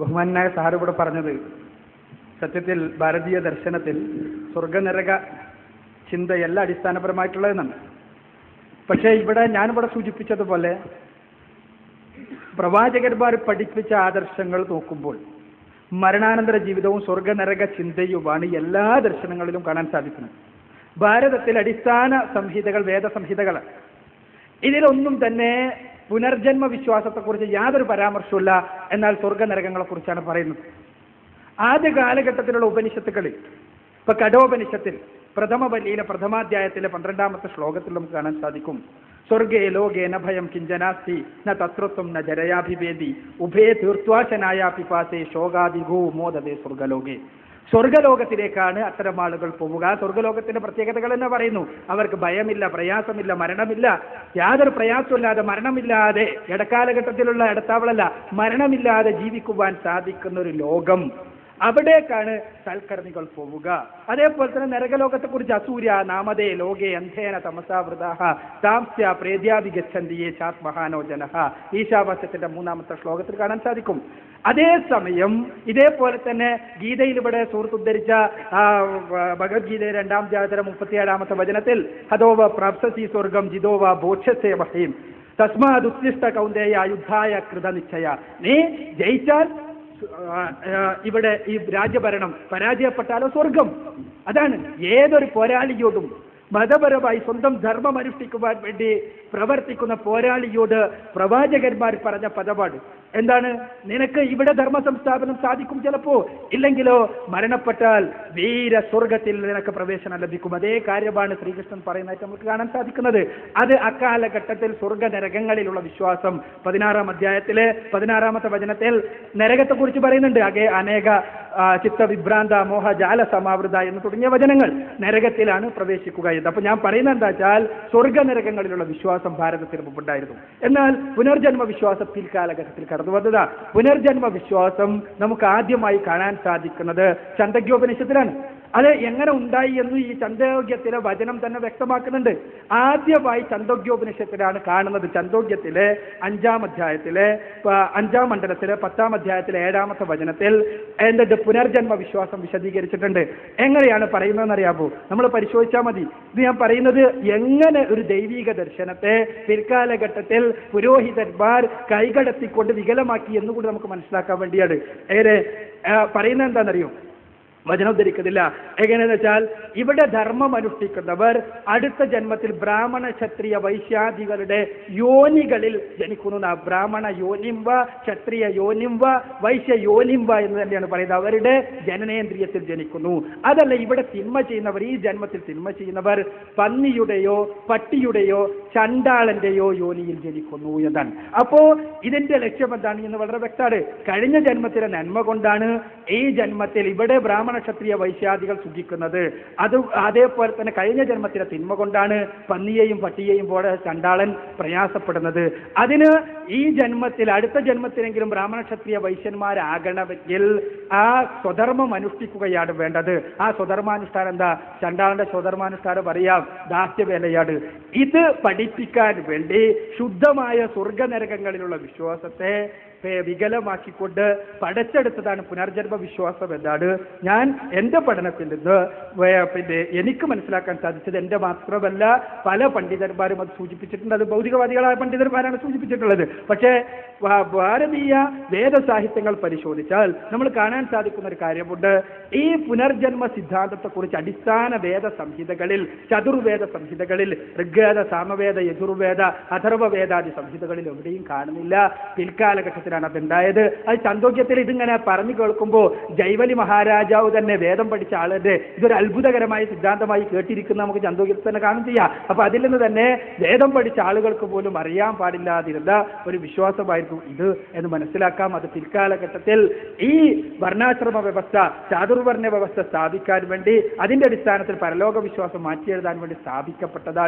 ബഹുമാനായ സാറ് ഇവിടെ പറഞ്ഞത് സത്യത്തിൽ ഭാരതീയ ദർശനത്തിൽ സ്വർഗനരക ചിന്തയല്ല അടിസ്ഥാനപരമായിട്ടുള്ളതെന്നാണ്. പക്ഷേ ഞാനിവിടെ സൂചിപ്പിച്ചതുപോലെ പ്രവാചകന്മാർ പഠിപ്പിച്ച ആദർശങ്ങൾ നോക്കുമ്പോൾ മരണാനന്തര ജീവിതവും സ്വർഗനരക ചിന്തയുമാണ് എല്ലാ ദർശനങ്ങളിലും കാണാൻ സാധിക്കുന്നത്. ഭാരതത്തിൽ അടിസ്ഥാന സംഹിതകൾ വേദസംഹിതകളാണ്. ഇതിലൊന്നും തന്നെ പുനർജന്മ വിശ്വാസത്തെക്കുറിച്ച് യാതൊരു പരാമർശവുമില്ല. എന്നാൽ സ്വർഗനരകങ്ങളെക്കുറിച്ചാണ് പറയുന്നത്. ആദ്യ കാലഘട്ടത്തിലുള്ള ഉപനിഷത്തുകളിൽ ഇപ്പൊ കഠോപനിഷത്തിൽ പ്രഥമ വല്ലിയിലെ പ്രഥമാധ്യായത്തിലെ 12ാമത്തെ ശ്ലോകത്തിൽ നമുക്ക് കാണാൻ സാധിക്കും, സ്വർഗേ ലോകേ ന ഭയം കിഞ്ചനാസ്തി ന തത്രത്വം ന ജരയാഭിവേദി ഉഭേ തീർത്വാശനായ പിപാസേ ശോകാദിഗോ മോദതേ സ്വർഗലോകേ. സ്വർഗലോകത്തിലേക്കാണ് അത്തരം ആളുകൾ പോവുക. സ്വർഗലോകത്തിന്റെ പ്രത്യേകതകൾ എന്ന് പറയുന്നു, അവർക്ക് ഭയമില്ല, പ്രയാസമില്ല, മരണമില്ല, യാതൊരു പ്രയാസമില്ലാതെ മരണമില്ലാതെ ഇടക്കാലഘട്ടത്തിലുള്ള ഇടത്താവളല്ല, മരണമില്ലാതെ ജീവിക്കുവാൻ സാധിക്കുന്ന ഒരു ലോകം, അവിടേക്കാണ് സൽക്കർമ്മികൾ പോവുക. അതേപോലെ തന്നെ നരകലോകത്തെക്കുറിച്ച് അസൂര്യ നാമതേ ലോകേ അന്ധേന തമസാവൃതാഹ താംസ്യ പ്രേദ്യാഭിഗച്ഛന്തിയേ ചാത്മഹാനോ ജനഃ ഈശാവാസ്യത്തിന്റെ 3ാമത്തെ ശ്ലോകത്തിൽ കാണാൻ സാധിക്കും. അതേസമയം ഇതേപോലെ തന്നെ ഗീതയിൽ ഇവിടെ സുഹൃത്ത് ഉദ്ധരിച്ച ഭഗവത്ഗീതയുടെ 2ാം അധ്യായത്തിലെ 37ാമത്തെ വചനത്തിൽ ഹതോവ പ്രാപ്സസി സ്വർഗം ജിതോവ ഭോക്ഷസേ മഹീം തസ്മാദുത്തിഷ്ഠ കൗന്ദേയ യുദ്ധായ കൃതനിശ്ചയ. നീ ജയിച്ചാൽ ഇവിടെ ഈ രാജ്യഭരണം, പരാജയപ്പെട്ടാലോ സ്വർഗം. അതാണ് ഏതൊരു പോരാളിയോടും മതപരമായി സ്വന്തം ധർമ്മം അനുഷ്ഠിക്കുവാൻ വേണ്ടി പ്രവർത്തിക്കുന്ന പോരാളിയോട് പ്രവാചകന്മാർ പറഞ്ഞ പദപാട് എന്താണ്? നിനക്ക് ഇവിടെ ധർമ്മ സംസ്ഥാപനം സാധിക്കും, ചിലപ്പോ ഇല്ലെങ്കിലോ മരണപ്പെട്ടാൽ വീര സ്വർഗത്തിൽ നിനക്ക് പ്രവേശനം ലഭിക്കും. അതേ കാര്യമാണ് ശ്രീകൃഷ്ണൻ പറയുന്നതായിട്ട് നമുക്ക് കാണാൻ സാധിക്കുന്നത്. അത് അക്കാലഘട്ടത്തിൽ സ്വർഗനരകങ്ങളിലുള്ള വിശ്വാസം 16ാം അധ്യായത്തിലെ 16ാമത്തെ വചനത്തിൽ നരകത്തെക്കുറിച്ച് പറയുന്നുണ്ട്. അനേക ചിത്തവിഭ്രാന്ത മോഹ ജാല സമാവൃത എന്ന് തുടങ്ങിയ വചനങ്ങൾ നരകത്തിലാണ് പ്രവേശിക്കുക എന്ന്. അപ്പൊ ഞാൻ പറയുന്നത് എന്താ വെച്ചാൽ സ്വർഗനരകങ്ങളിലുള്ള വിശ്വാസം ഭാരതത്തിന് മുമ്പുണ്ടായിരുന്നു. എന്നാൽ പുനർജന്മ വിശ്വാസം പിൽക്കാലഘട്ടത്തിൽ കടന്നു വന്നതാ. പുനർജന്മ വിശ്വാസം നമുക്ക് ആദ്യമായി കാണാൻ സാധിക്കുന്നത് ഛാന്ദോഗ്യോപനിഷത്തിലാണ്. അത് എങ്ങനെ ഉണ്ടായി എന്ന് ഈ ഛാന്ദോഗ്യത്തിലെ വചനം തന്നെ വ്യക്തമാക്കുന്നുണ്ട്. ആദ്യമായി ഛാന്ദോഗ്യോപനിഷത്തിലാണ് കാണുന്നത്. ഛാന്ദോഗ്യത്തിലെ 5ാം അധ്യായത്തിലെ 5ാം മണ്ഡലത്തിലെ 10ാം അധ്യായത്തിലെ 7ാമത്തെ വചനത്തിൽ എന്നിട്ട് പുനർജന്മ വിശ്വാസം വിശദീകരിച്ചിട്ടുണ്ട്. എങ്ങനെയാണ് പറയുന്നതെന്ന് അറിയാമോ? നമ്മൾ പരിശോധിച്ചാൽ മതി. ഇത് ഞാൻ പറയുന്നത് എങ്ങനെ ഒരു ദൈവിക ദർശനത്തെ പിൽക്കാലഘട്ടത്തിൽ പുരോഹിതന്മാർ കൈകടത്തിക്കൊണ്ട് വികലമാക്കി എന്നുകൂടി നമുക്ക് മനസ്സിലാക്കാൻ വേണ്ടിയാണ്. പറയുന്നത് എന്താണെന്നറിയോ? വചനം ധരിക്കുന്നില്ല. എങ്ങനെയെന്ന് വെച്ചാൽ ഇവിടെ ധർമ്മം അനുഷ്ഠിക്കുന്നവർ അടുത്ത ജന്മത്തിൽ ബ്രാഹ്മണ ക്ഷത്രിയ വൈശ്യാദികളുടെ യോനികളിൽ ജനിക്കുന്നു. ബ്രാഹ്മണ യോനിംവ ക്ഷത്രിയ യോനിംവ വൈശ്യ യോനിംവ എന്ന് തന്നെയാണ് പറയുന്നത്. അവരുടെ ജനനേന്ദ്രിയത്തിൽ ജനിക്കുന്നു. അതല്ല, ഇവിടെ തിന്മ ചെയ്യുന്നവർ, ഈ ജന്മത്തിൽ തിന്മ ചെയ്യുന്നവർ പന്നിയുടെയോ പട്ടിയുടെയോ ചണ്ടാളന്റെയോ യോനിയിൽ ജനിക്കുന്നു എന്നാണ്. അപ്പോ ഇതിന്റെ ലക്ഷ്യം എന്താണ് എന്ന് വളരെ വ്യക്തമാണ്. കഴിഞ്ഞ ജന്മത്തിലെ നന്മ കൊണ്ടാണ് ഈ ജന്മത്തിൽ ഇവിടെ ബ്രാഹ്മണ ക്ഷത്രിയ വൈശ്യാദികൾ സുഖിക്കുന്നത്. അതേപോലെ തന്നെ കഴിഞ്ഞ ജന്മത്തിലെ തിന്മ കൊണ്ടാണ് പന്നിയെയും പട്ടിയെയും പോലെ ചണ്ടാളൻ പ്രയാസപ്പെടുന്നത്. അതിന് ഈ ജന്മത്തിൽ അടുത്ത ജന്മത്തിലെങ്കിലും ബ്രാഹ്മണ ക്ഷത്രിയ വൈശ്യന്മാരാകണമെങ്കിൽ ആ സ്വധർമ്മം അനുഷ്ഠിക്കുകയാണ് വേണ്ടത്. ആ സ്വധർമാനുഷ്ഠാനം എന്താ? ചണ്ടാളന്റെ സ്വധർമാനുഷ്ഠാനം അറിയാം, ദാസ്യവേലയാണ്. ഇത് പഠിപ്പിക്കാൻ വേണ്ടി ശുദ്ധമായ സ്വർഗനരകങ്ങളിലുള്ള വിശ്വാസത്തെ വികലമാക്കിക്കൊണ്ട് പഠിച്ചെടുത്തതാണ് പുനർജന്മ വിശ്വാസം എന്നാണ് ഞാൻ എൻ്റെ പഠനത്തിൽ നിന്ന് എനിക്ക് മനസ്സിലാക്കാൻ സാധിച്ചത്. എൻ്റെ മാത്രമല്ല, പല പണ്ഡിതന്മാരും അത് സൂചിപ്പിച്ചിട്ടുണ്ട്. അത് ഭൗതികവാദികളായ പണ്ഡിതന്മാരാണ് സൂചിപ്പിച്ചിട്ടുള്ളത്. പക്ഷേ ഭാരതീയ വേദസാഹിത്യങ്ങൾ പരിശോധിച്ചാൽ നമ്മൾ കാണാൻ സാധിക്കുന്ന ഒരു കാര്യമുണ്ട്. ഈ പുനർജന്മ സിദ്ധാന്തത്തെക്കുറിച്ച് അടിസ്ഥാന വേദ സംഹിതകളിൽ, ചതുർവേദ സംഹിതകളിൽ, ഋഗ്വേദ, സാമവേദ, യജുർവേദ, അഥർവവേദാദി സംഹിതകളിൽ എവിടെയും കാണുന്നില്ല. പിൽക്കാലഘട്ടത്തിലാണ് അതുണ്ടായത്. അത് ഛാന്ദോഗ്യത്തിൽ ഇതിങ്ങനെ പറഞ്ഞു കേൾക്കുമ്പോൾ ജൈവലി മഹാരാജാവ് തന്നെ വേദം പഠിച്ച ആളുടെ ഇതൊരു അത്ഭുതകരമായ സിദ്ധാന്തമായി കേട്ടിരിക്കുന്ന നമുക്ക് ഛാന്ദോഗ്യത്തിൽ തന്നെ കാണും ചെയ്യാം. അപ്പൊ അതിൽ നിന്ന് തന്നെ വേദം പഠിച്ച ആളുകൾക്ക് പോലും അറിയാൻ പാടില്ലാതിരുന്ന ഒരു വിശ്വാസമായിരുന്നു ഇത് എന്ന് മനസ്സിലാക്കാം. അത് പിൽക്കാലഘട്ടത്തിൽ ഈ വർണ്ണാശ്രമ വ്യവസ്ഥ, ചാതുർവർണ്ണ വ്യവസ്ഥ സ്ഥാപിക്കാൻ വേണ്ടി, അതിന്റെ അടിസ്ഥാനത്തിൽ പരലോക വിശ്വാസം മാറ്റിയെഴുതാൻ വേണ്ടി സ്ഥാപിക്കപ്പെട്ടതാണ്.